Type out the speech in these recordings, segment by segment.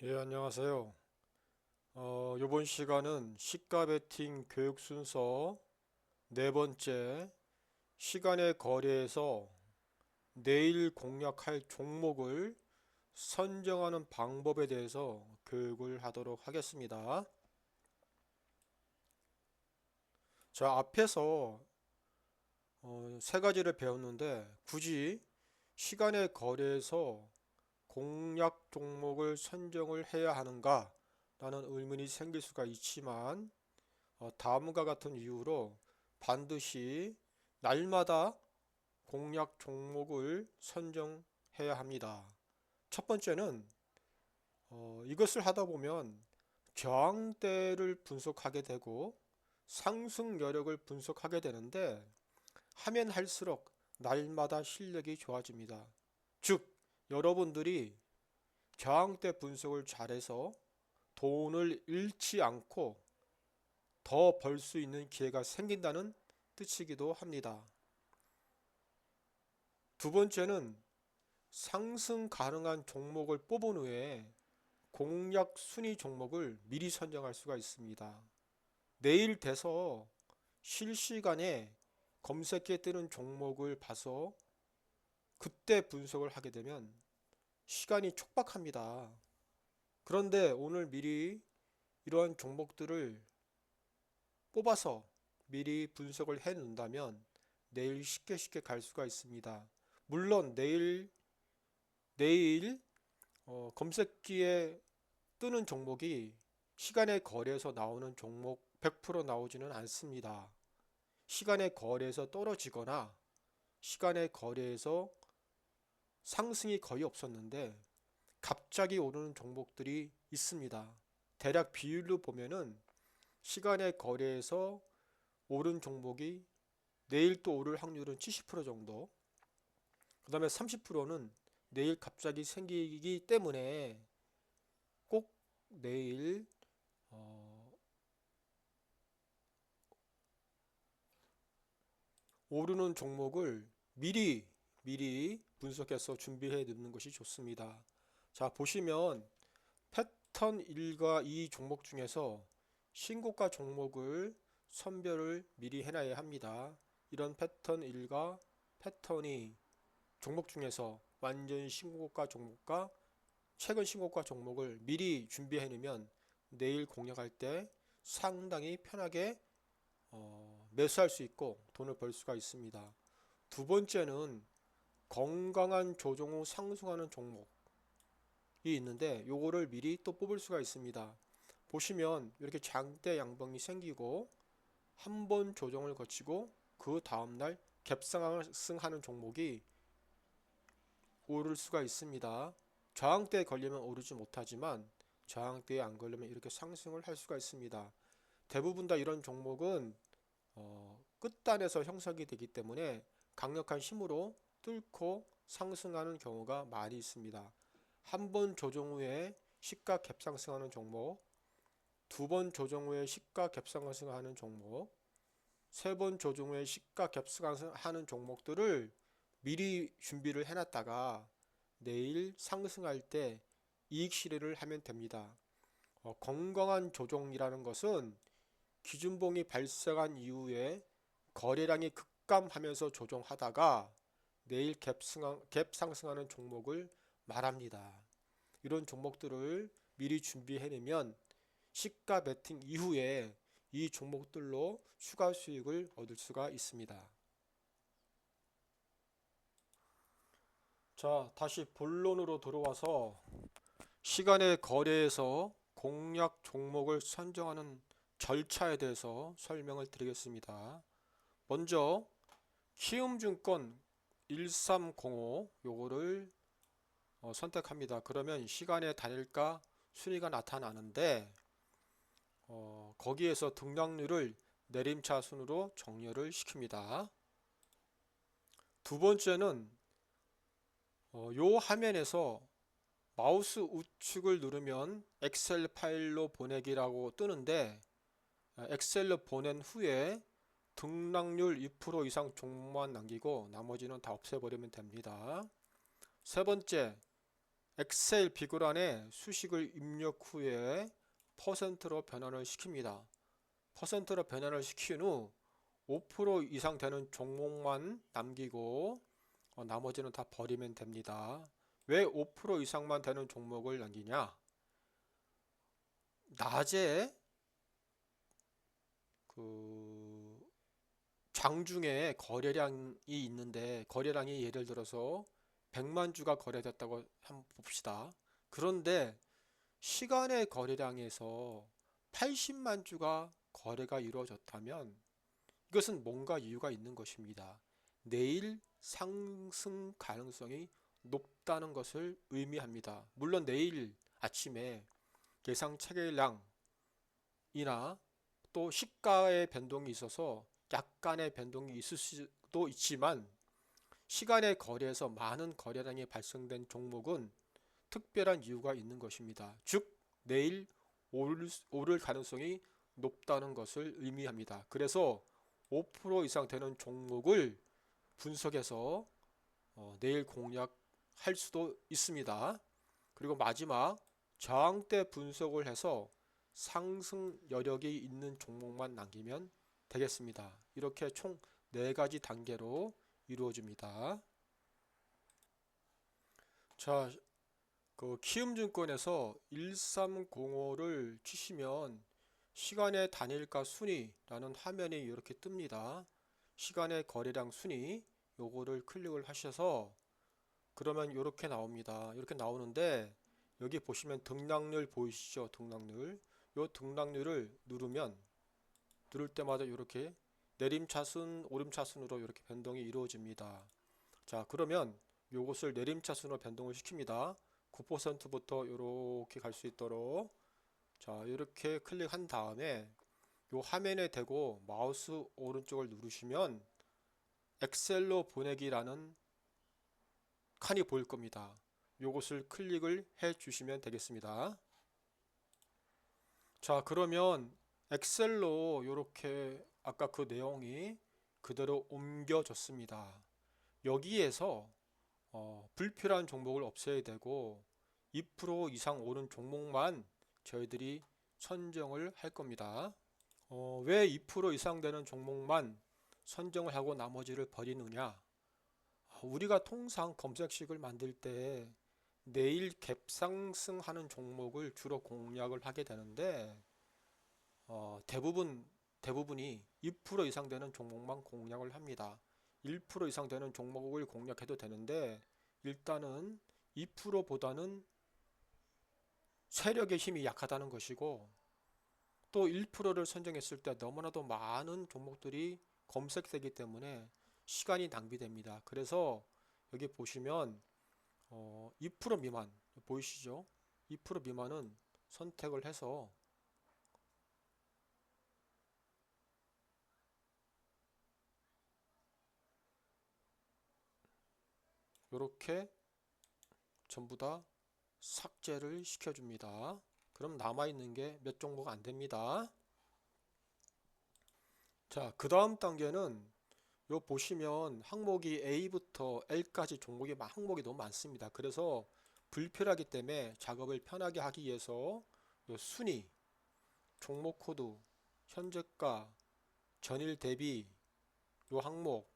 예, 안녕하세요. 이번 시간은 시가 베팅 교육 순서 네 번째 시간의 거래에서 내일 공략할 종목을 선정하는 방법에 대해서 교육을 하도록 하겠습니다. 자, 앞에서 세 가지를 배웠는데 굳이 시간의 거래에서 공략 종목을 선정을 해야 하는가? 라는 의문이 생길 수가 있지만 다음과 같은 이유로 반드시 날마다 공략 종목을 선정해야 합니다. 첫 번째는 이것을 하다 보면 저항대를 분석하게 되고 상승 여력을 분석하게 되는데 하면 할수록 날마다 실력이 좋아집니다. 즉, 여러분들이 저항대 분석을 잘해서 돈을 잃지 않고 더 벌 수 있는 기회가 생긴다는 뜻이기도 합니다. 두 번째는 상승 가능한 종목을 뽑은 후에 공략 순위 종목을 미리 선정할 수가 있습니다. 내일 돼서 실시간에 검색에 뜨는 종목을 봐서 그때 분석을 하게 되면 시간이 촉박합니다. 그런데 오늘 미리 이러한 종목들을 뽑아서 미리 분석을 해 놓는다면 내일 쉽게 갈 수가 있습니다. 물론 내일 검색기에 뜨는 종목이 시간의 거래에서 나오는 종목 100% 나오지는 않습니다. 시간의 거래에서 떨어지거나 시간의 거래에서 상승이 거의 없었는데 갑자기 오르는 종목들이 있습니다. 대략 비율로 보면은 시간의 거래에서 오른 종목이 내일 또 오를 확률은 70% 정도. 그 다음에 30%는 내일 갑자기 생기기 때문에 꼭 내일 어, 오르는 종목을 미리 분석해서 준비해 두는 것이 좋습니다. 자, 보시면 패턴 1과 2 종목 중에서 신고가 종목을 선별을 미리 해놔야 합니다. 이런 패턴 1과 패턴 2 종목 중에서 완전 신고가 종목과 최근 신고가 종목을 미리 준비해 놓으면 내일 공략할 때 상당히 편하게 매수할 수 있고 돈을 벌 수가 있습니다. 두 번째는 건강한 조정 후 상승하는 종목이 있는데 요거를 미리 또 뽑을 수가 있습니다. 보시면 이렇게 장대 양봉이 생기고 한 번 조정을 거치고 그 다음날 갭상승하는 종목이 오를 수가 있습니다. 저항대에 걸리면 오르지 못하지만 저항대에 안 걸리면 이렇게 상승을 할 수가 있습니다. 대부분 다 이런 종목은 끝단에서 형성이 되기 때문에 강력한 힘으로 뚫고 상승하는 경우가 많이 있습니다. 한 번 조정 후에 시가 갭상승하는 종목, 두 번 조정 후에 시가 갭상승하는 종목, 세 번 조정 후에 시가 갭상승하는 종목들을 미리 준비를 해놨다가 내일 상승할 때 이익 실현을 하면 됩니다. 건강한 조정이라는 것은 기준봉이 발생한 이후에 거래량이 급감하면서 조정하다가 내일 갭 상승하는 종목을 말합니다. 이런 종목들을 미리 준비해내면 시가 베팅 이후에 이 종목들로 추가 수익을 얻을 수가 있습니다. 자, 다시 본론으로 들어와서 시간의 거래에서 공략 종목을 선정하는 절차에 대해서 설명을 드리겠습니다. 먼저 키움증권 1305 요거를 선택합니다. 그러면 시간의 단일가 순위가 나타나는데 거기에서 등락률을 내림차순으로 정렬을 시킵니다. 두 번째는 요 화면에서 마우스 우측을 누르면 엑셀 파일로 보내기라고 뜨는데 엑셀로 보낸 후에 등락률 2% 이상 종목만 남기고 나머지는 다 없애버리면 됩니다. 세 번째, 엑셀 비교란에 수식을 입력 후에 퍼센트로 변환을 시킵니다. 퍼센트로 변환을 시킨 후 5% 이상 되는 종목만 남기고 나머지는 다 버리면 됩니다. 왜 5% 이상만 되는 종목을 남기냐? 낮에 그 장중에 거래량이 있는데 거래량이 예를 들어서 100만 주가 거래됐다고 한번 봅시다. 그런데 시간의 거래량에서 80만 주가 거래가 이루어졌다면 이것은 뭔가 이유가 있는 것입니다. 내일 상승 가능성이 높다는 것을 의미합니다. 물론 내일 아침에 예상 체결량이나 또 시가의 변동이 있어서 약간의 변동이 있을 수도 있지만 시간의 거래에서 많은 거래량이 발생된 종목은 특별한 이유가 있는 것입니다. 즉 내일 오를 가능성이 높다는 것을 의미합니다. 그래서 5% 이상 되는 종목을 분석해서 내일 공략할 수도 있습니다. 그리고 마지막 저항대 분석을 해서 상승 여력이 있는 종목만 남기면 되겠습니다. 이렇게 총 4가지 단계로 이루어집니다. 자, 키움증권에서 1305를 치시면 시간의 단일가 순위라는 화면이 이렇게 뜹니다. 시간의 거래량 순위 요거를 클릭을 하셔서 그러면 이렇게 나옵니다. 이렇게 나오는데 여기 보시면 등락률 보이시죠? 등락률. 요 등락률을 누를 때마다 이렇게 내림차순, 오름차순으로 이렇게 변동이 이루어집니다. 자, 그러면 요것을 내림차순으로 변동을 시킵니다. 9%부터 이렇게 갈 수 있도록 자, 이렇게 클릭한 다음에 요 화면에 대고 마우스 오른쪽을 누르시면 엑셀로 보내기라는 칸이 보일 겁니다. 요것을 클릭을 해 주시면 되겠습니다. 자, 그러면 엑셀로 이렇게 아까 그 내용이 그대로 옮겨졌습니다. 여기에서 불필요한 종목을 없애야 되고 2% 이상 오른 종목만 저희들이 선정을 할 겁니다. 왜 2% 이상 되는 종목만 선정을 하고 나머지를 버리느냐? 우리가 통상 검색식을 만들 때 내일 갭상승하는 종목을 주로 공략을 하게 되는데 대부분이 2% 이상 되는 종목만 공략을 합니다. 1% 이상 되는 종목을 공략해도 되는데 일단은 2%보다는 세력의 힘이 약하다는 것이고 또 1%를 선정했을 때 너무나도 많은 종목들이 검색되기 때문에 시간이 낭비됩니다. 그래서 여기 보시면 2% 미만 보이시죠? 2% 미만은 선택을 해서 이렇게 전부 다 삭제를 시켜줍니다. 그럼 남아있는 게 몇 종목 안 됩니다. 자, 그 다음 단계는 요 보시면 항목이 A부터 L까지 종목이 항목이 너무 많습니다. 그래서 불필요하기 때문에 작업을 편하게 하기 위해서 요 순위, 종목 코드, 현재가, 전일 대비 요 항목,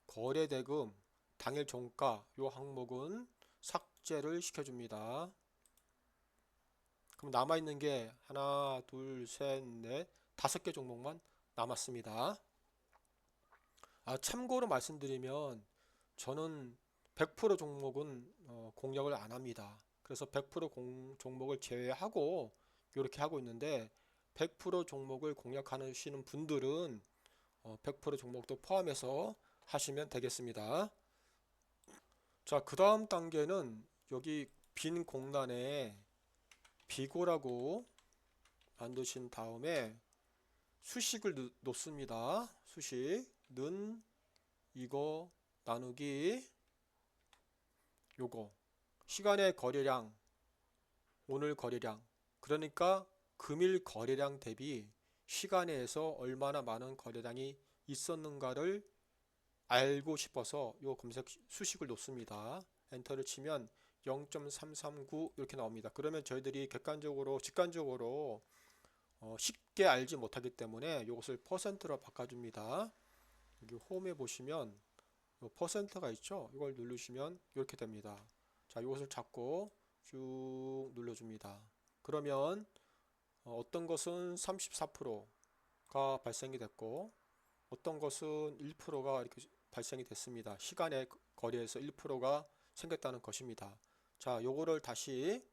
거래 대금, 당일 종가 요 항목은 삭제를 시켜줍니다. 그럼 남아있는 게 하나, 둘, 셋, 넷, 5개 종목만 남았습니다. 참고로 말씀드리면 저는 100% 종목은 공략을 안 합니다. 그래서 100% 종목을 제외하고 이렇게 하고 있는데 100% 종목을 공략하시는 분들은 100% 종목도 포함해서 하시면 되겠습니다. 자, 그 다음 단계는 여기 빈 공란에 비고라고 만드신 다음에 수식을 놓습니다. 수식는 이거 나누기 요거 시간의 거래량 오늘 거래량 그러니까 금일 거래량 대비 시간에서 얼마나 많은 거래량이 있었는가를 알고 싶어서 요 검색 수식을 놓습니다. 엔터를 치면 0.339 이렇게 나옵니다. 그러면 저희들이 객관적으로 직관적으로 쉽게 알지 못하기 때문에 이것을 퍼센트로 바꿔줍니다. 여기 홈에 보시면 요 퍼센트가 있죠. 이걸 누르시면 이렇게 됩니다. 자, 이것을 잡고 쭉 눌러줍니다. 그러면 어떤 것은 34%가 발생이 됐고 어떤 것은 1%가 이렇게 발생이 됐습니다. 시간의 거리에서 1%가 생겼다는 것입니다. 자, 요거를 다시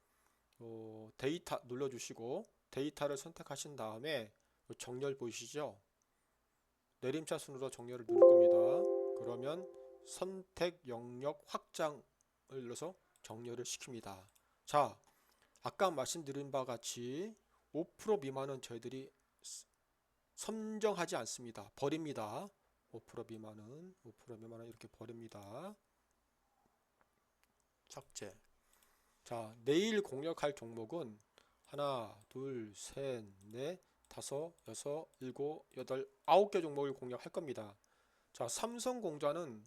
데이터 눌러주시고 데이터를 선택하신 다음에 정렬 보이시죠? 내림차 순으로 정렬을 누를 겁니다. 그러면 선택 영역 확장을 눌러서 정렬을 시킵니다. 자, 아까 말씀드린 바와 같이 5% 미만은 저희들이 선정하지 않습니다. 버립니다. 5% 미만은 이렇게 버립니다. 삭제. 자, 내일 공략할 종목은 하나, 둘, 셋, 넷, 다섯, 여섯, 일곱, 여덟, 9개 종목을 공략할 겁니다. 자, 삼성공조는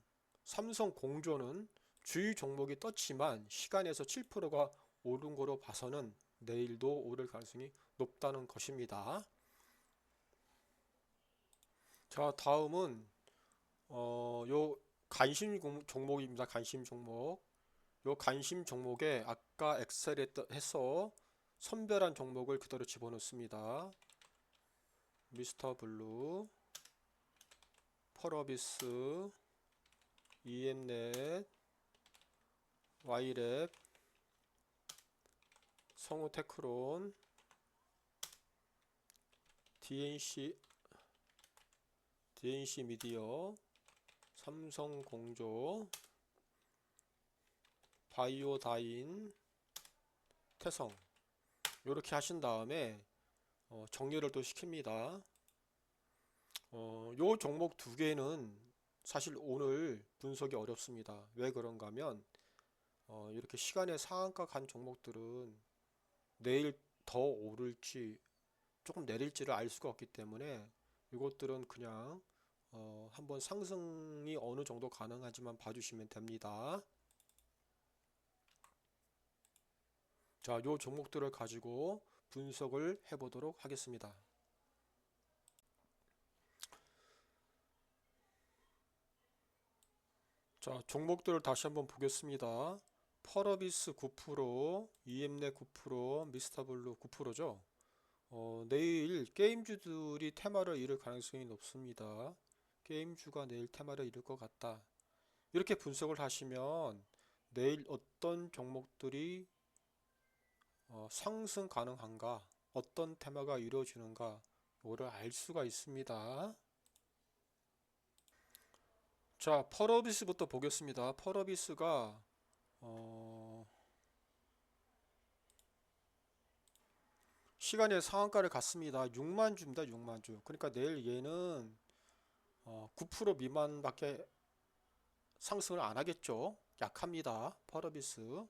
주의 종목이 떴지만 시간에서 7%가 오른 거로 봐서는 내일도 오를 가능성이 높다는 것입니다. 자, 다음은 요 관심 종목입니다. 관심 종목. 요 관심 종목에 아까 엑셀에 해서 선별한 종목을 그대로 집어넣습니다. 미스터 블루, 펄어비스, EM넷, Y랩, 성우테크론, DNC 미디어, 삼성공조, 바이오다인, 태성 이렇게 하신 다음에 정렬을 또 시킵니다. 요 종목 두 개는 사실 오늘 분석이 어렵습니다. 왜 그런가 하면 이렇게 시간의 상한가 간 종목들은 내일 더 오를지 조금 내릴지를 알 수가 없기 때문에 이것들은 그냥 한번 상승이 어느 정도 가능하지만 봐주시면 됩니다. 자, 요 종목들을 가지고 분석을 해보도록 하겠습니다. 자, 종목들을 다시 한번 보겠습니다. 펄어비스 9%, EM넷 9%, 미스터블루 9%죠. 내일 게임주들이 테마를 이룰 가능성이 높습니다. 게임주가 내일 테마를 이룰 것 같다. 이렇게 분석을 하시면 내일 어떤 종목들이 상승 가능한가, 어떤 테마가 이루어지는가, 이거를 알 수가 있습니다. 자, 펄어비스부터 보겠습니다. 펄어비스가 시간의 상한가를 갔습니다. 6만주입니다. 6만주. 그러니까 내일 얘는 9% 미만밖에 상승을 안 하겠죠. 약합니다. 펄어비스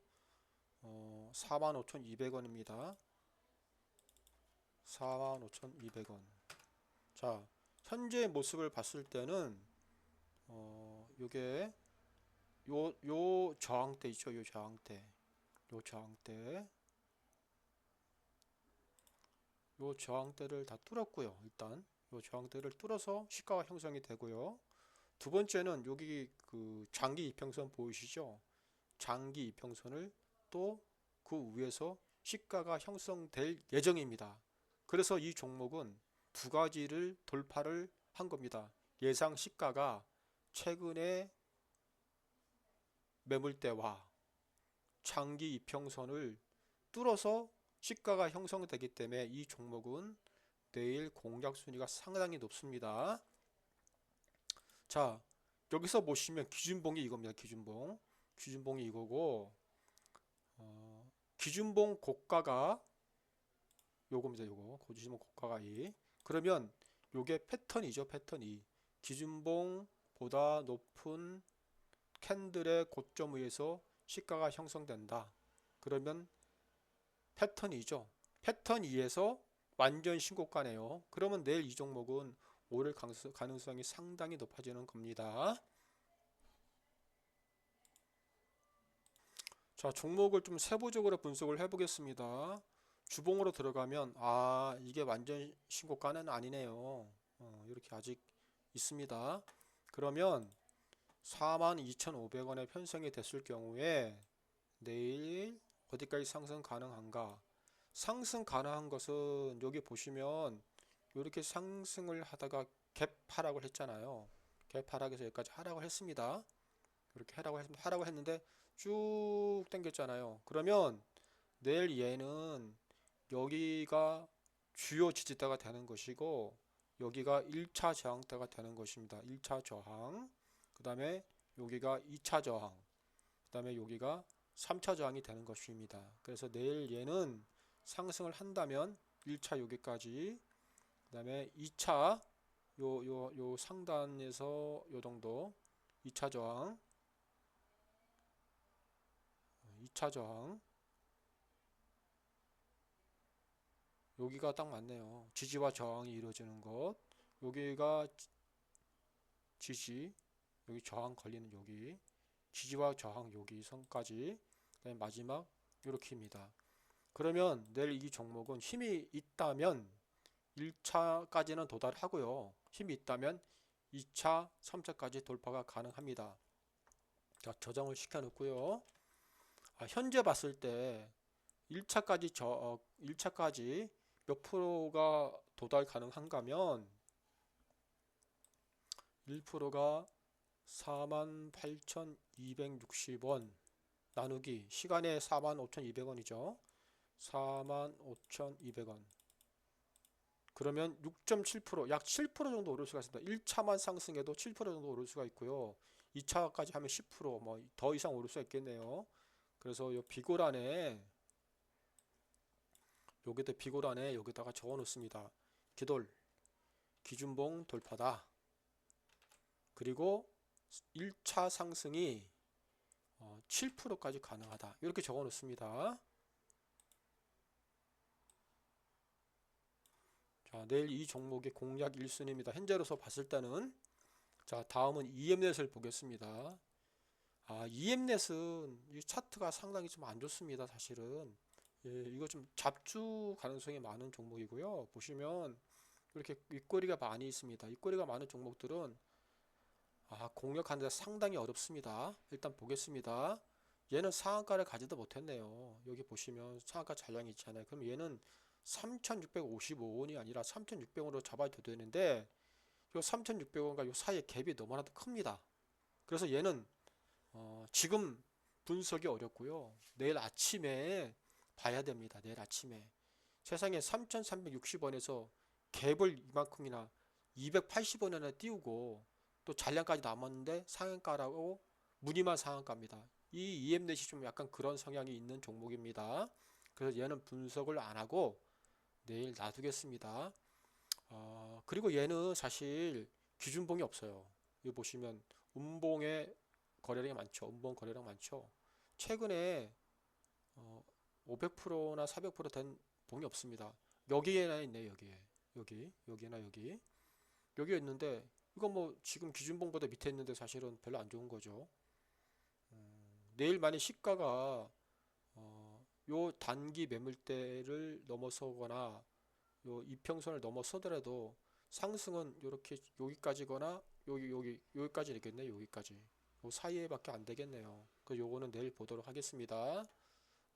45,200원입니다. 45,200원. 자, 현재 모습을 봤을 때는 요게 요 저항대 있죠. 요 저항대. 요 저항대를 다 뚫었고요. 일단 요 저항대를 뚫어서 시가가 형성이 되고요. 두 번째는 여기 그 장기 이평선 보이시죠? 장기 이평선을 또 그 위에서 시가가 형성될 예정입니다. 그래서 이 종목은 두 가지를 돌파를 한 겁니다. 예상 시가가 최근에 매물대와 장기 이평선을 뚫어서 시가가 형성되기 때문에 이 종목은 내일 공략 순위가 상당히 높습니다. 자, 여기서 보시면 기준봉이 이겁니다. 기준봉이 이거고 기준봉 고가가 요겁니다. 요거 기준봉 고가가 2. 그러면 요게 패턴이죠. 패턴 2. 기준봉보다 높은 캔들의 고점 위에서 시가가 형성된다. 그러면 패턴 2죠. 패턴 2에서 완전 신고가네요. 그러면 내일 이 종목은 오를 가능성이 상당히 높아지는 겁니다. 자, 종목을 좀 세부적으로 분석을 해보겠습니다. 주봉으로 들어가면 이게 완전 신고가는 아니네요. 이렇게 아직 있습니다. 그러면 42,500원에 편성이 됐을 경우에 내일 어디까지 상승 가능한가? 상승 가능한 것은 여기 보시면 이렇게 상승을 하다가 갭 하락을 했잖아요. 갭 하락에서 여기까지 하락을 했습니다. 이렇게 하라고 했는데 쭉 당겼잖아요. 그러면 내일 얘는 여기가 주요 지지대가 되는 것이고 여기가 1차 저항대가 되는 것입니다. 1차 저항, 그 다음에 여기가 2차 저항, 그 다음에 여기가 3차 저항이 되는 것입니다. 그래서 내일 얘는 상승을 한다면 1차 여기까지, 그 다음에 2차 요 상단에서 요 정도 2차 저항, 2차 저항, 여기가 딱 맞네요. 지지와 저항이 이루어지는 곳. 여기가 지지, 여기 저항 걸리는 여기, 지지와 저항 여기 선까지, 그다음에 마지막 요렇게입니다. 그러면 내일 이 종목은 힘이 있다면 1차까지는 도달하고요. 힘이 있다면 2차, 3차까지 돌파가 가능합니다. 자, 저장을 시켜 놓고요. 현재 봤을 때 1차까지 몇 프로가 도달 가능한가면 1%가 48,260원 나누기 시간에 45,200원이죠. 45,200원. 그러면 6.7%, 약 7% 정도 오를 수가 있습니다. 1차만 상승해도 7% 정도 오를 수가 있고요. 2차까지 하면 10%, 뭐 더 이상 오를 수가 있겠네요. 그래서 요 비고란에 여기다 비고란에 여기다가 적어 놓습니다. 기돌, 기준봉 돌파다. 그리고 1차 상승이 7%까지 가능하다. 이렇게 적어 놓습니다. 자, 내일 이 종목의 공략 1순위입니다. 현재로서 봤을 때는. 자, 다음은 EM넷을 보겠습니다. EM넷은 이 차트가 상당히 좀 안 좋습니다. 사실은. 예, 이거 좀 잡주 가능성이 많은 종목이고요. 보시면 이렇게 윗꼬리가 많이 있습니다. 윗꼬리가 많은 종목들은 공략하는데 상당히 어렵습니다. 일단 보겠습니다. 얘는 상한가를 가지도 못했네요. 여기 보시면 상한가 잔량이 있잖아요. 그럼 얘는 3,655원이 아니라 3,600원으로 잡아야 되는데 요 3,600원과 요 사이에 갭이 너무나도 큽니다. 그래서 얘는 지금 분석이 어렵고요. 내일 아침에 봐야 됩니다. 내일 아침에 세상에 3,360원에서 갭을 이만큼이나 280원이나 띄우고 또 잔량까지 남았는데 상한가라고 무늬만 상한가입니다. 이 EM넷이 좀 약간 그런 성향이 있는 종목입니다. 그래서 얘는 분석을 안 하고 내일 놔두겠습니다. 그리고 얘는 사실 기준봉이 없어요. 여기 보시면 음봉에 거래량이 많죠. 음봉 거래량 많죠. 최근에 500%나 400%된 봉이 없습니다. 여기에나 있네. 여기나 여기에 있는데 이거 뭐 지금 기준봉보다 밑에 있는데 사실은 별로 안 좋은 거죠. 내일 만약 시가가 요 단기 매물대를 넘어서거나 요 이평선을 넘어서더라도 상승은 이렇게 여기까지거나 여기까지 되겠네. 여기까지 요 사이에밖에 안 되겠네요. 그 요거는 내일 보도록 하겠습니다.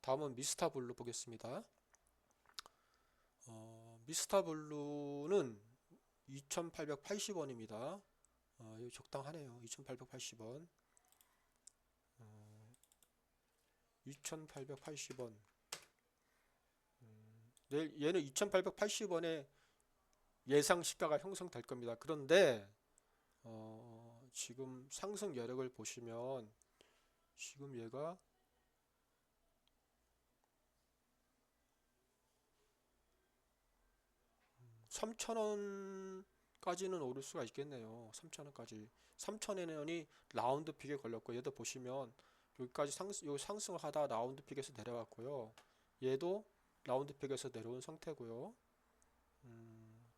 다음은 미스타블루 보겠습니다. 미스타블루는 2,880원입니다. 이거 적당하네요. 2,880원. 2,880원. 내일 얘는 2,880원에 예상 시가가 형성될 겁니다. 그런데 지금 상승 여력을 보시면 지금 얘가 3,000원까지는 오를 수가 있겠네요. 3,000원까지. 3,000원이 라운드 픽에 걸렸고 얘도 보시면 여기까지 상승을 하다 라운드 픽에서 내려왔고요. 얘도 라운드 픽에서 내려온 상태고요.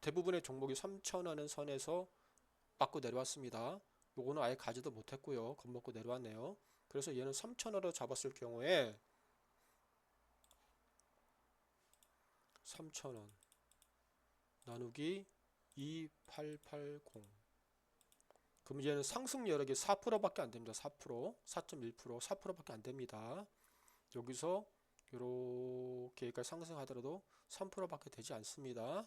대부분의 종목이 3,000원은 선에서 맞고 내려왔습니다. 요거는 아예 가지도 못했고요. 겁먹고 내려왔네요. 그래서 얘는 3,000원으로 잡았을 경우에 3,000원 나누기 2880. 그럼 얘는 상승 여력이 4%밖에 안 됩니다. 4%, 4.1%, 4%밖에 안 됩니다. 여기서 이렇게 여기까지 상승하더라도 3%밖에 되지 않습니다.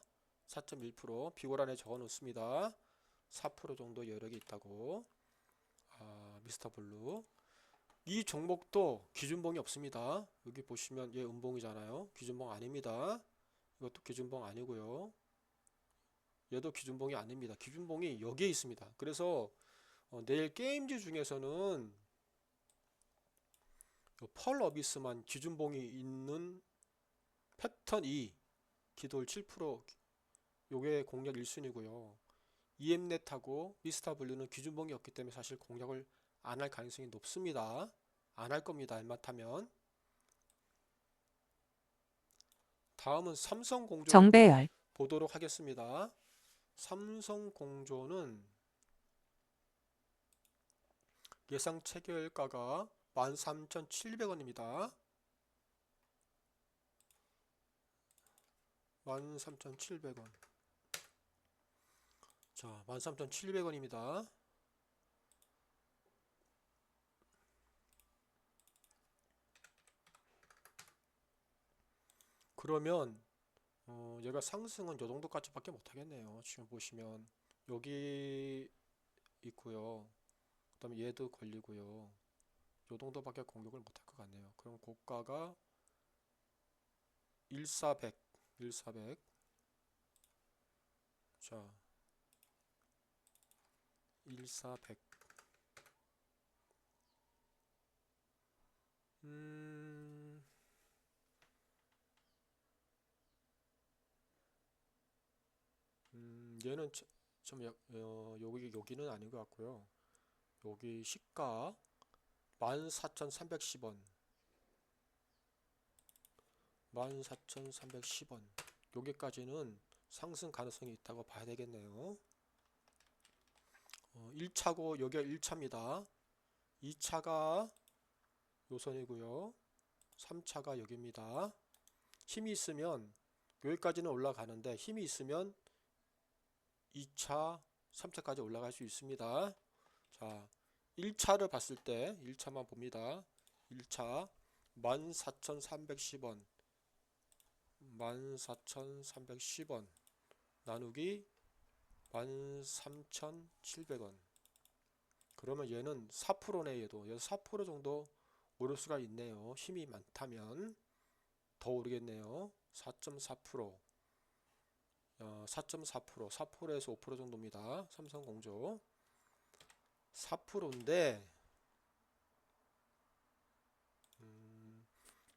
4.1% 비고란에 적어 놓습니다. 4% 정도 여력이 있다고. 미스터 블루. 이 종목도 기준봉이 없습니다. 여기 보시면 얘 음봉이잖아요. 기준봉 아닙니다. 이것도 기준봉 아니고요. 얘도 기준봉이 아닙니다. 기준봉이 여기에 있습니다. 그래서 내일 게임즈 중에서는 펄 어비스만 기준봉이 있는 패턴 2 기돌 7% 요게 공략 1순위고요. EM넷하고 미스터 블루는 기준봉이 없기 때문에 사실 공략을 안 할 가능성이 높습니다. 안 할 겁니다. 알마타면. 다음은 삼성공조 정배열 보도록 하겠습니다. 삼성공조는 예상 체결가가 13,700원입니다. 13,700원. 자, 13,700원입니다. 그러면 얘가 상승은 요 정도까지밖에 못 하겠네요. 지금 보시면 여기 있고요. 그 다음에 얘도 걸리고요. 요 정도밖에 공격을 못 할 것 같네요. 그럼 고가가 1400. 자, 1400. 얘는 여기는 아닌 것 같고요. 여기 시가 14,310원. 14,310원. 여기까지는 상승 가능성이 있다고 봐야 되겠네요. 1차고 여기가 1차입니다. 2차가 요선이고요. 3차가 여기입니다. 힘이 있으면 여기까지는 올라가는데 힘이 있으면 2차, 3차까지 올라갈 수 있습니다. 자, 1차를 봤을 때 1차만 봅니다. 1차 14,310원 14,310원 나누기 13,700원. 그러면 얘는 4%네. 얘도 4% 정도 오를 수가 있네요. 힘이 많다면 더 오르겠네요. 4.4%, 4.4%, 4%에서 5% 정도입니다. 삼성공조 4%인데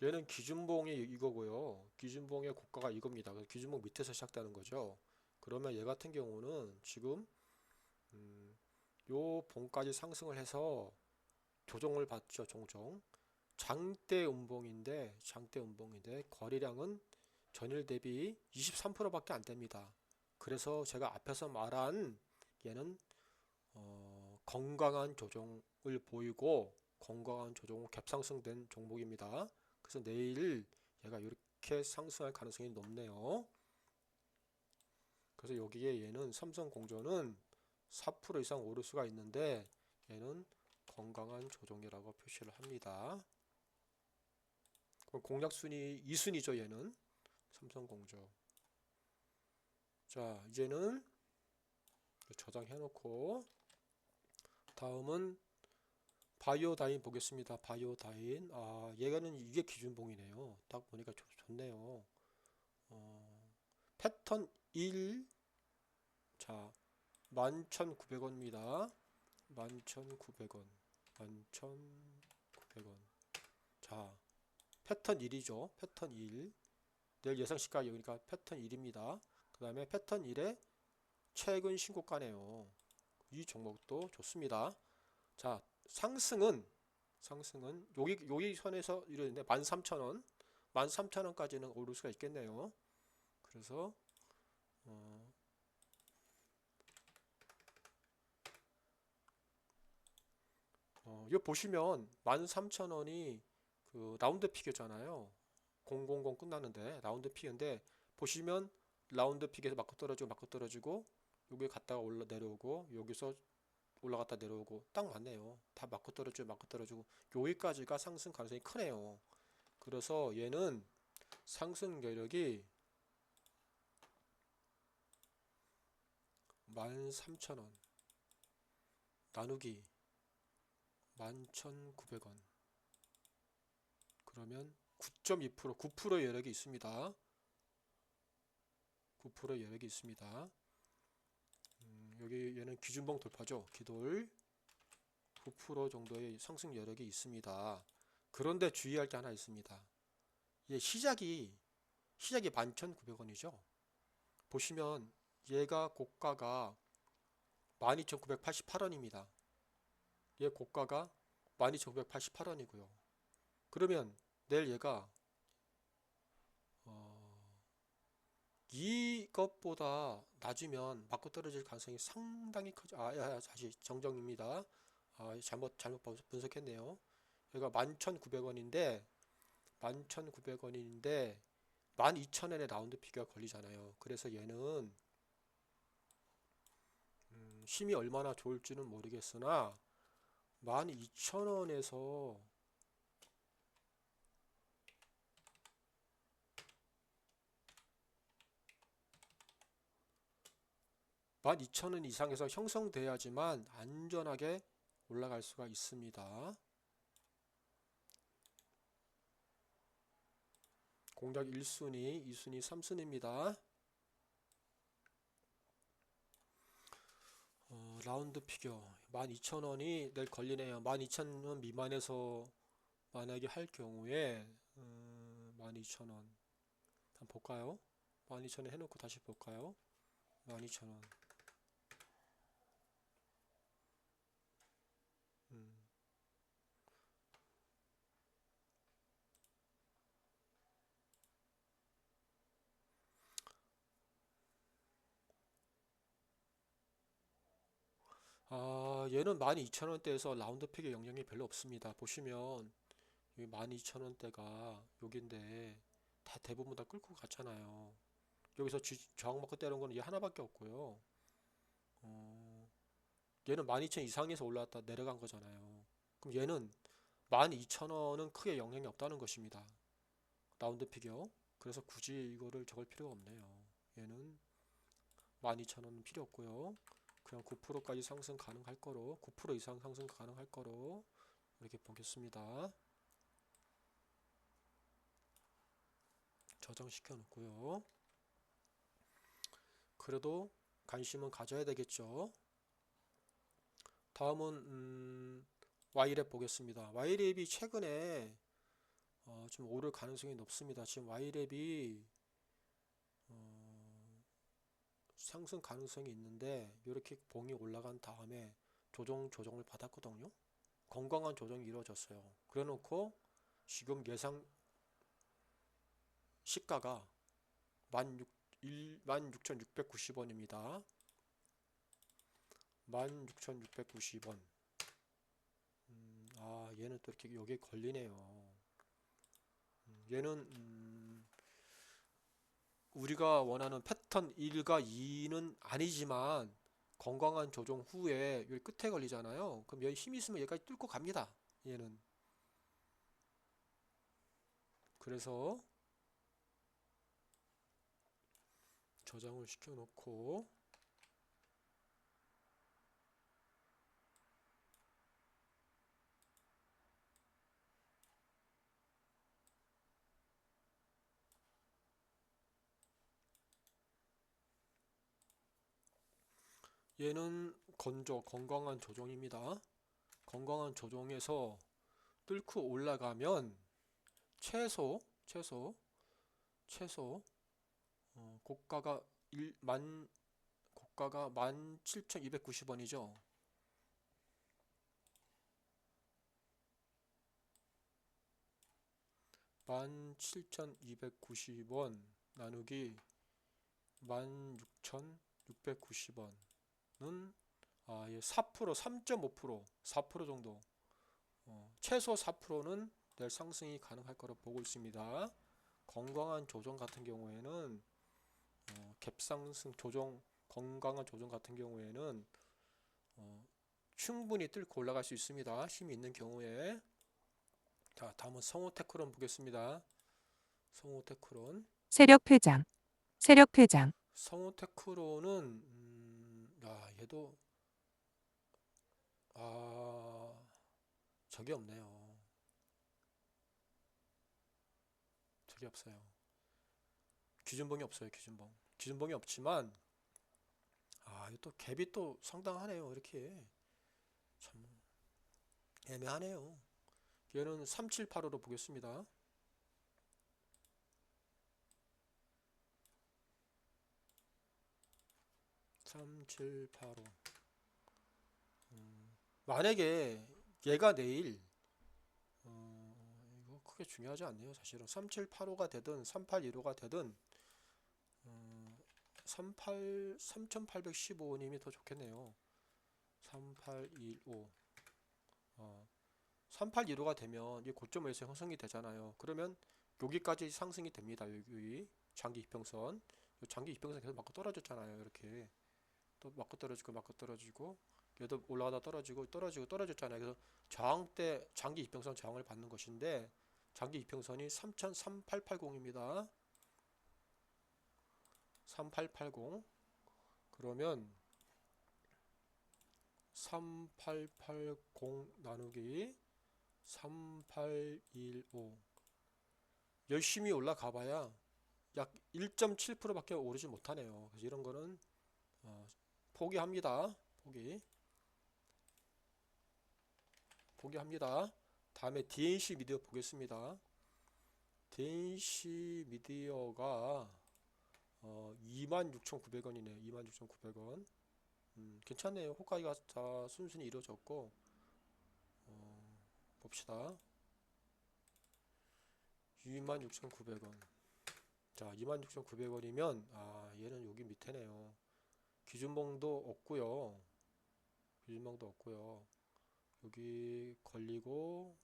얘는 기준봉이 이거고요. 기준봉의 고가가 이겁니다. 그래서 기준봉 밑에서 시작되는 거죠. 그러면 얘 같은 경우는 지금 요 봉까지 상승을 해서 조정을 받죠. 종종 장대 음봉인데 거래량은 전일 대비 23%밖에 안 됩니다. 그래서 제가 앞에서 말한 얘는 건강한 조정을 보이고 건강한 조정 갭상승된 종목입니다. 그래서 내일 얘가 이렇게 상승할 가능성이 높네요. 그래서 여기에 얘는 삼성공조는 4% 이상 오를 수가 있는데 얘는 건강한 조정이라고 표시를 합니다. 그럼 공략순위 2순위죠. 얘는 삼성공조. 자, 이제는 저장해 놓고 다음은 바이오다인 보겠습니다. 바이오다인. 얘는 이게 기준봉이네요. 딱 보니까 좋네요. 패턴 1. 자, 11,900원입니다. 11,900원. 11,900원. 자, 패턴 1이죠. 패턴 1. 내일 예상시가 여기니까 패턴 1입니다. 그 다음에 패턴 1의 최근 신고가네요. 이 종목도 좋습니다. 자, 상승은 여기 선에서 이러는데 13,000원, 13,000원까지는 오를 수가 있겠네요. 그래서 이거 보시면 13,000원이 그 라운드 픽이잖아요. 000 끝나는데 라운드 픽인데 보시면 라운드 픽에서 맞고 떨어지고 여기 갔다가 올라 내려오고 여기서 올라갔다 내려오고 딱 맞네요. 다 맞고 떨어지고 여기까지가 상승 가능성이 크네요. 그래서 얘는 상승 여력이 13,000원 나누기 11,900원 그러면 9.2% 9%의 여력이 있습니다. 9%의 여력이 있습니다. 여기 얘는 기준봉 돌파죠. 기돌 9% 정도의 상승 여력이 있습니다. 그런데 주의할 게 하나 있습니다. 얘 시작이 11,900원이죠. 보시면 얘가 고가가 12,988원입니다. 얘 고가가 12,988원이고요. 그러면 내일 얘가 이것보다 낮으면 맞고 떨어질 가능성이 상당히 크죠. 다시 정정입니다. 잘못 분석했네요. 얘가 11,900원인데 12,000원에 라운드 피겨가 걸리잖아요. 그래서 얘는 힘이 얼마나 좋을지는 모르겠으나 12,000원에서 12,000원 이상에서 형성돼야지만 안전하게 올라갈 수가 있습니다. 공략 1순위, 2순위, 3순위입니다. 라운드 피겨 12,000원이 내일 걸리네요. 12,000원 미만에서 만약에 할 경우에 12,000원 한번 볼까요? 12,000원 해놓고 다시 볼까요? 12,000원 얘는 12,000원대에서 라운드 픽의 영향이 별로 없습니다. 보시면 여기 12,000원대가 여긴데 다 대부분 다 끌고 갔잖아요. 여기서 저항 먹고 때린 거는 얘 하나밖에 없고요. 얘는 12,000 이상에서 올라왔다 내려간 거잖아요. 그럼 얘는 12,000원은 크게 영향이 없다는 것입니다. 라운드 픽이요. 그래서 굳이 이거를 적을 필요가 없네요. 얘는 12,000원은 필요 없고요. 그냥 9%까지 상승 가능할 거로 9% 이상 상승 가능할 거로 이렇게 보겠습니다. 저장시켜 놓고요. 그래도 관심은 가져야 되겠죠. 다음은 Y랩 보겠습니다. Y랩이 최근에 좀 오를 가능성이 높습니다. 지금 Y랩이 상승 가능성이 있는데 이렇게 봉이 올라간 다음에 조정을 받았거든요. 건강한 조정이 이루어졌어요. 그래 놓고 지금 예상 시가가 16,690원입니다. 16,690원. 얘는 또 이렇게 여기에 걸리네요. 얘는 우리가 원하는 패턴 1과 2는 아니지만 건강한 조정 후에 여기 끝에 걸리잖아요. 그럼 여기 힘이 있으면 여기까지 뚫고 갑니다. 얘는. 그래서 저장을 시켜놓고 얘는 건강한 조정입니다. 건강한 조정에서 뚫고 올라가면 최소 고가가 17,290원이죠. 17,290원 나누기 16,690원은 4%, 3.5%, 4% 정도 최소 4%는 내일 상승이 가능할 거로 보고 있습니다. 건강한 조정 같은 경우에는 갭상승 조정, 건강한 조정 같은 경우에는 충분히 뚫고 올라갈 수 있습니다. 힘이 있는 경우에. 자, 다음은 성호테크론 보겠습니다. 성호테크론. 세력 회장, 성호테크론은 얘도 적이 없네요. 적이 없어요. 기준봉이 없어요. 기준봉이 없지만 이또 갭이 또 상당하네요. 이렇게 참 애매하네요. 얘는 3785로 보겠습니다. 3785. 만약에 얘가 내일 이거 크게 중요하지 않네요. 사실은 3785가 되든 3815가 되든 3815님이 더 좋겠네요. 3815. 3815가 되면 이 고점에서 형성이 되잖아요. 그러면 여기까지 상승이 됩니다. 여기 장기 이평선. 장기 이평선 계속 맞고 떨어졌잖아요. 이렇게 또 맞고 떨어지고 얘도 올라가다 떨어졌잖아요. 그래서 저항 때 장기 이평선 저항을 받는 것인데 장기 이평선이 3880입니다. 3880. 그러면 3880 나누기 3815. 열심히 올라가 봐야 약 1.7%밖에 오르지 못하네요. 그래서 이런 거는 포기합니다. 포기합니다. 다음에 DNC 미디어 보겠습니다. DNC 미디어가 26,900원이네요. 26,900원. 괜찮네요. 호가이가 다 순순히 이루어졌고 봅시다. 26,900원. 자, 26,900원이면 얘는 여기 밑에네요. 기준봉도 없고요. 여기 걸리고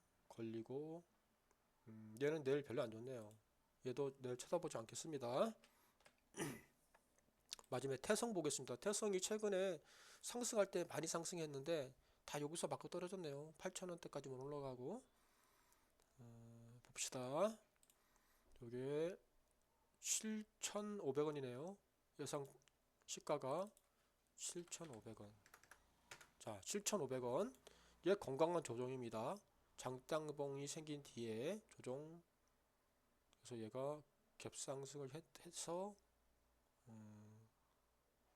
얘는 내일 별로 안 좋네요. 얘도 내일 쳐다보지 않겠습니다. 마지막에 태성 보겠습니다. 태성이 최근에 상승할 때 많이 상승했는데 다 여기서 맞고 떨어졌네요. 8,000원대까지만 올라가고. 봅시다. 요게 7,500원이네요. 예상 시가가 7,500원. 자, 7,500원. 얘 건강한 조정입니다. 장단봉이 생긴 뒤에 조정. 그래서 얘가 갭상승을 해서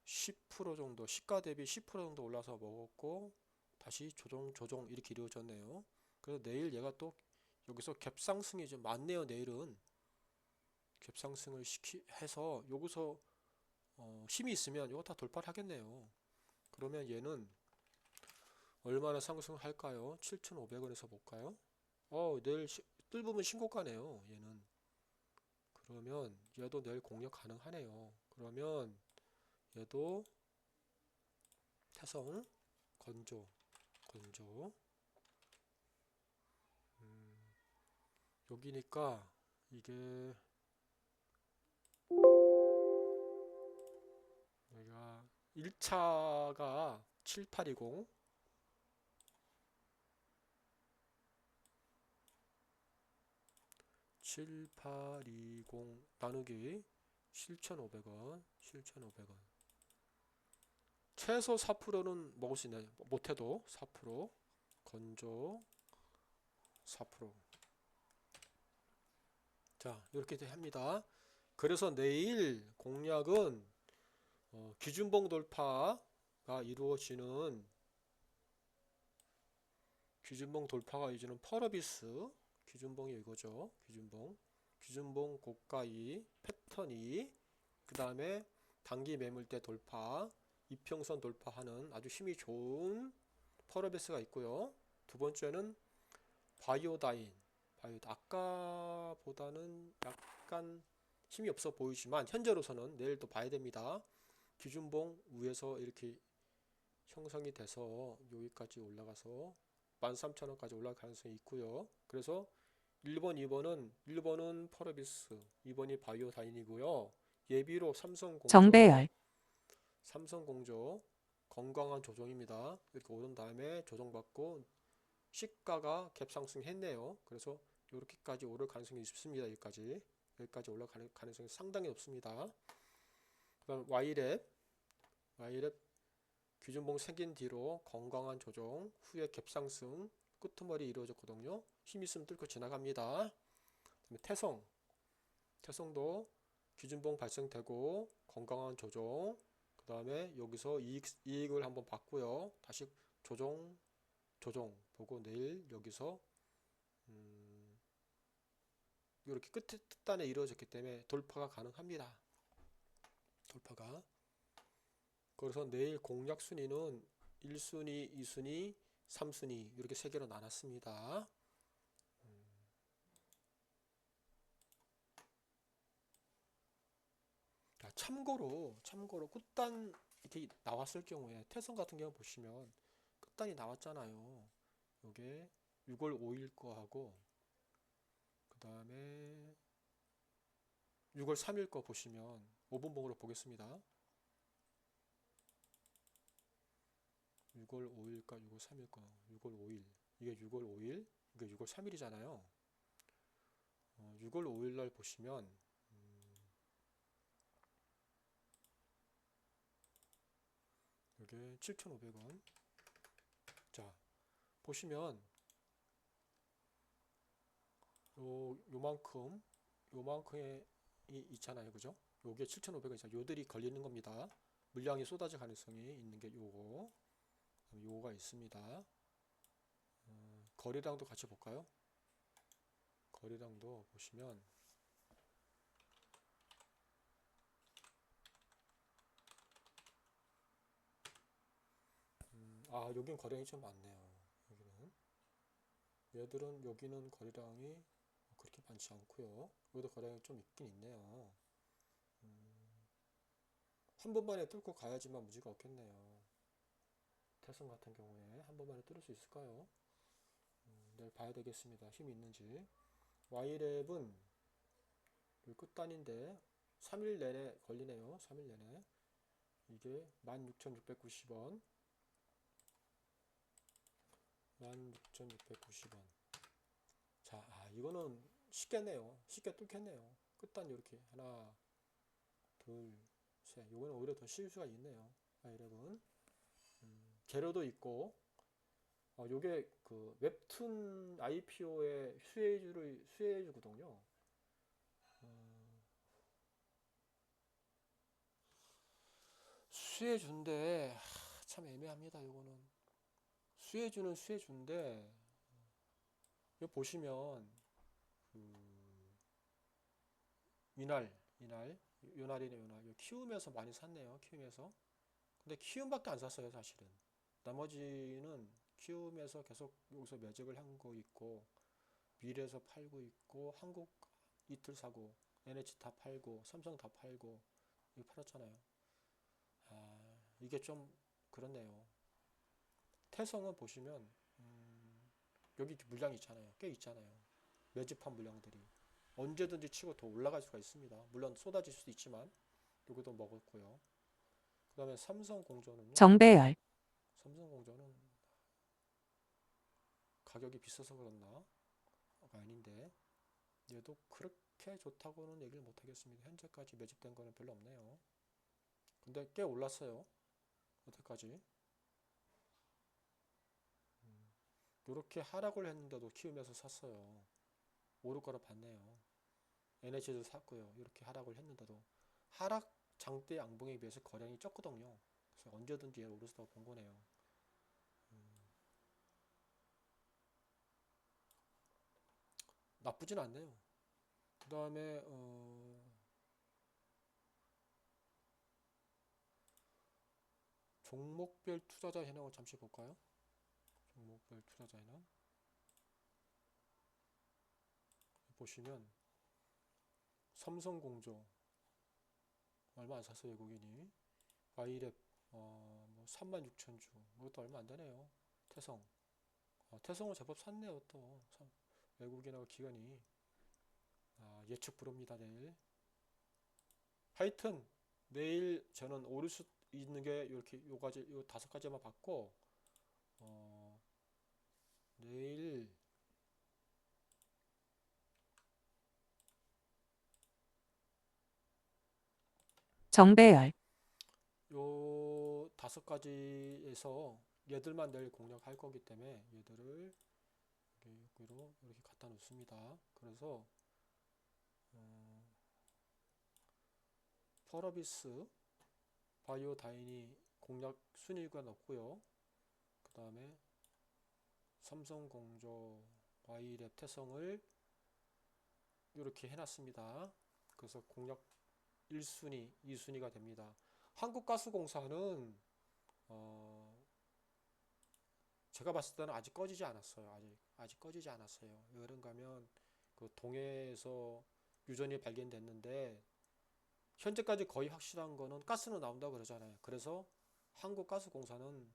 10% 정도, 시가 대비 10% 정도 올라서 먹었고 다시 조정 이렇게 이루어졌네요. 그래서 내일 얘가 또 여기서 갭상승이 좀 많네요. 내일은 갭상승을 해서 여기서 힘이 있으면 이거 다 돌파를 하겠네요. 그러면 얘는 얼마나 상승할까요? 7,500원에서 볼까요? 내일 뜰보면 신고가네요. 얘는. 그러면 얘도 내일 공략 가능하네요. 그러면 얘도 태성 건조 여기니까 이게 여기가 1차가 7820 7820 나누기 7,500원 최소 4%는 먹을 수 있나요? 못해도 4% 건조 4%. 자, 이렇게 합니다. 그래서 내일 공략은 기준봉 돌파가 이루어지는 펄어비스 기준봉이 이거죠. 기준봉 고가 2 패턴 2 그 다음에 단기 매물대 돌파 이평선 돌파하는 아주 힘이 좋은 펄어비스가 있고요. 두 번째는 바이오다인 아까보다는 약간 힘이 없어 보이지만 현재로서는 내일 또 봐야 됩니다. 기준봉 위에서 이렇게 형성이 돼서 여기까지 올라가서 13,000원까지 올라갈 가능성이 있고요. 그래서 1번, 2번은 펄어비스, 2번이 바이오다인이고요. 예비로 정배열, 삼성공조 건강한 조정입니다. 이렇게 오른 다음에 조정받고 시가가 갭 상승했네요. 그래서 이렇게까지 오를 가능성이 있습니다. 여기까지 올라갈 가능성이 상당히 높습니다. 그다음 Y랩 기준봉 생긴 뒤로 건강한 조정 후에 갭 상승 끄트머리 이루어졌거든요. 힘 있으면 뚫고 지나갑니다. 그다음에 태성도 기준봉 발생되고 건강한 조정, 그 다음에 여기서 이익을 한번 봤고요. 다시 조정 보고 내일 여기서 이렇게 끝단에 이루어졌기 때문에 돌파가 가능합니다. 그래서 내일 공략 순위는 1순위, 2순위, 3순위 이렇게 세 개로 나눴습니다. 참고로 끝단 이렇게 나왔을 경우에 태성 같은 경우 보시면 끝단이 나왔잖아요. 요게 6월 5일 거하고 그 다음에 6월 3일 거 보시면 5분봉으로 보겠습니다. 6월 5일과 6월 3일 거 6월 5일 이게 6월 5일 이게 6월 3일이잖아요. 6월 5일 날 보시면 이게 7,500원. 자, 보시면 요만큼이 있잖아요. 그죠? 요게 7,500원이잖아요. 요들이 걸리는 겁니다. 물량이 쏟아질 가능성이 있는 게 요거가 있습니다. 거래량도 같이 볼까요? 거래량도 보시면 여긴 거래량이 좀 많네요. 여기는 거래량이 그렇게 많지 않고요. 여기도 거래량이 좀 있긴 있네요. 한 번만에 뚫고 가야지만 무지가 없겠네요. 태성 같은 경우에 한 번만에 뚫을 수 있을까요? 내일 봐야 되겠습니다. 힘이 있는지. Y랩은 끝단인데 3일 내내 걸리네요. 3일 내내. 이게 16,690원. 16,690원. 자, 이거는 쉽겠네요. 쉽게 뚫겠네요. 끝단 이렇게 하나, 둘, 셋. 이거는 오히려 더 쉬울 수가 있네요. Y랩은 재료도 있고, 요게 그 웹툰 IPO의 수혜주거든요. 수혜주인데 참 애매합니다. 요거는 수혜주인데 여기 보시면 요날이네. 키움에서 많이 샀네요. 키움에서. 근데 키움밖에 안 샀어요. 사실은. 나머지는 키움에서 계속 여기서 매집을 한 거 있고 미래에서 팔고 있고 한국 이틀 사고 NH 다 팔고 삼성 다 팔고 이거 팔았잖아요. 이게 좀 그렇네요. 태성은 보시면 여기 물량이 있잖아요. 꽤 있잖아요. 매집한 물량들이 언제든지 치고 더 올라갈 수가 있습니다. 물론 쏟아질 수도 있지만 여기도 먹었고요. 그 다음에 정배열, 삼성공조는 가격이 비싸서 그렇나? 아닌데 얘도 그렇게 좋다고는 얘기를 못하겠습니다. 현재까지 매집된 거는 별로 없네요. 근데 꽤 올랐어요. 여태까지 이렇게 하락을 했는데도 키우면서 샀어요. 오를 거라 봤네요. NH도 샀고요. 이렇게 하락을 했는데도 하락 장대 양봉에 비해서 거량이 적거든요. 그래서 언제든지 오를 수도 본 거네요. 나쁘진 않네요. 그 다음에 종목별 투자자 현황을 잠시 볼까요? 종목별 투자자 현황 보시면 삼성공조 얼마 안 샀어요. 외국인이. Y랩 뭐 36,000주 이것도 얼마 안 되네요. 태성 태성은 제법 샀네요. 또 외국인하고 기관이 예측 불허입니다. 내일. 하여튼 내일 저는 오를 수 있는 게 이렇게 요 가지 요 5가지만 봤고 내일 정배열, 요 5가지에서 얘들만 내일 공략할 거기 때문에 얘들을 여기로 이렇게 갖다 놓습니다. 그래서 펄어비스, 바이오다인이 공략 순위가 높고요. 그 다음에 삼성공조, Y랩, 태성을 이렇게 해놨습니다. 그래서 공략 1순위, 2순위가 됩니다. 한국가스공사는 제가 봤을 때는 아직 꺼지지 않았어요. 아직 꺼지지 않았어요. 왜 그런가 하면 그 동해에서 유전이 발견됐는데 현재까지 거의 확실한 거는 가스는 나온다고 그러잖아요. 그래서 한국가스공사는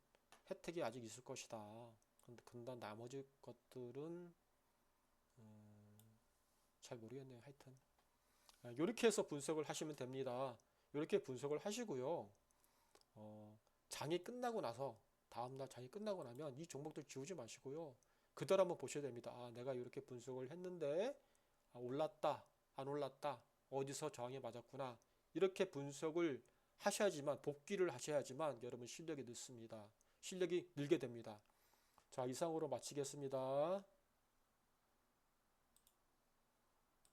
혜택이 아직 있을 것이다. 근데 나머지 것들은 잘 모르겠네요. 하여튼 이렇게 해서 분석을 하시면 됩니다. 이렇게 분석을 하시고요. 장이 끝나고 나서 다음날 장이 끝나고 나면 이 종목들 지우지 마시고요. 그대로 한번 보셔야 됩니다. 내가 이렇게 분석을 했는데 올랐다, 안 올랐다, 어디서 저항이 맞았구나. 이렇게 분석을 하셔야지만, 복귀를 하셔야지만 여러분 실력이 늘습니다. 실력이 늘게 됩니다. 자, 이상으로 마치겠습니다.